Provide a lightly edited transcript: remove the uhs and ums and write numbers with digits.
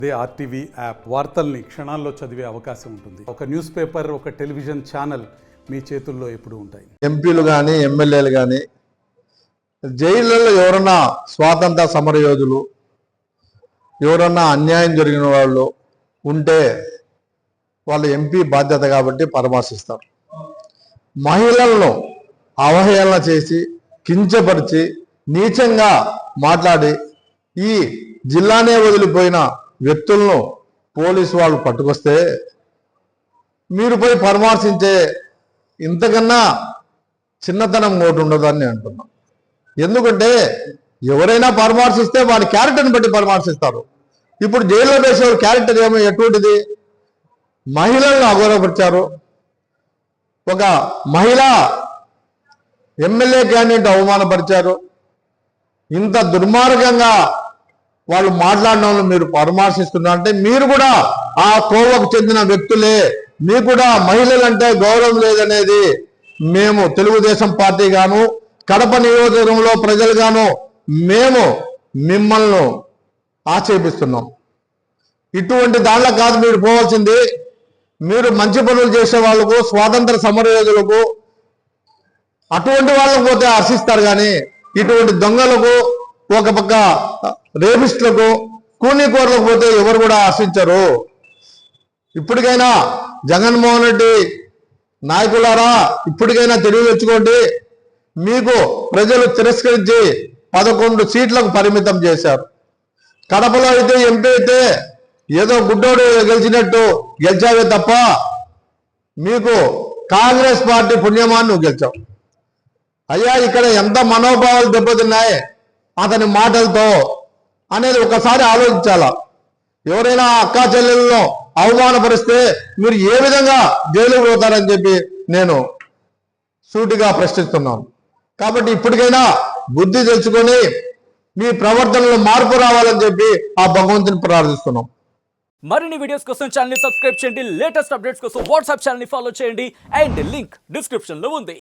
అదే RTV app వార్తల్ని క్షణాల్లో చదివే అవకాశం ఉంటుంది. ఒక న్యూస్ పేపర్, ఒక టెలివిజన్ ఛానల్ మీ చేతుల్లో ఎప్పుడూ ఉంటాయి. ఎంపీలు కానీ ఎమ్మెల్యేలు కానీ జైళ్ళల్లో ఎవరన్నా స్వాతంత్ర సమరయోధులు, ఎవరన్నా అన్యాయం జరిగిన వాళ్ళు ఉంటే వాళ్ళు ఎంపీ బాధ్యత కాబట్టి పరామర్శిస్తారు. మహిళలను అవహేళన చేసి కించపరిచి నీచంగా మాట్లాడి ఈ జిల్లానే వదిలిపోయిన వ్యక్తులను పోలీసు వాళ్ళు పట్టుకొస్తే మీరు పోయి పరామర్శించే ఇంతకన్నా చిన్నతనం ఒకటి ఉండదని నేను అంటున్నాను. ఎందుకంటే ఎవరైనా పరామర్శిస్తే వాడి క్యారెక్టర్ని బట్టి పరామర్శిస్తారు. ఇప్పుడు జైల్లో వేసే క్యారెక్టర్ ఏమో ఎటువంటిది? మహిళలను అగౌరవపరిచారు. ఒక మహిళా ఎమ్మెల్యే క్యాండిడేట్ అవమానపరిచారు. ఇంత దుర్మార్గంగా వాళ్ళు మాట్లాడిన వాళ్ళు మీరు పరామర్శిస్తున్నారంటే మీరు కూడా ఆ కోవకు చెందిన వ్యక్తులే. మీకు కూడా మహిళలంటే గౌరవం లేదనేది మేము తెలుగుదేశం పార్టీ గాను, కడప నియోజకవర్గంలో ప్రజలు గాను మేము మిమ్మల్ని ఆక్షేపిస్తున్నాం. ఇటువంటి దాంట్లో కాదు మీరు పోవాల్సింది. మీరు మంచి పనులు చేసే వాళ్ళకు, స్వాతంత్ర సమరయోధులకు, అటువంటి వాళ్ళకు పోతే హర్షిస్తారు. కానీ ఇటువంటి దొంగలకు, ఒక పక్క రేపిస్టులకు, కూనీకోర్లకు పోతే ఎవరు కూడా హర్షించరు. ఇప్పటికైనా జగన్మోహన్ రెడ్డి నాయకులారా, ఇప్పటికైనా తెలివి తెచ్చుకోండి. మీకు ప్రజలు తిరస్కరించి 11 సీట్లకు పరిమితం చేశారు. కడపలో అయితే ఎంపీ అయితే ఏదో గుడ్డోడు గెలిచినట్టు గెలిచావే తప్ప మీకు కాంగ్రెస్ పార్టీ పుణ్యమాన్ని నువ్వు గెలిచావు. అయ్యా, ఇక్కడ ఎంత మనోభావాలు దెబ్బతిన్నాయి అతని మాటలతో అనేది ఒకసారి ఆలోచించాలా. ఎవరైనా అక్కా చెల్లెలను అవమానపరిస్తే మీరు ఏ విధంగా జైలుకు పోతారని చెప్పి నేను సూటిగా ప్రశ్నిస్తున్నాను. కాబట్టి ఇప్పటికైనా బుద్ధి తెచ్చుకొని మీ ప్రవర్తనలో మార్పు రావాలని చెప్పి ఆ భగవంతుని ప్రార్థిస్తున్నాం. మరిన్ని వీడియోస్ కోసం ఛానల్ ని సబ్స్క్రైబ్ చేయండి. లేటెస్ట్ అప్డేట్స్ కోసం వాట్సాప్ ఛానల్ ని ఫాలో చేయండి. అండ్ లింక్ డిస్క్రిప్షన్ లో ఉంది.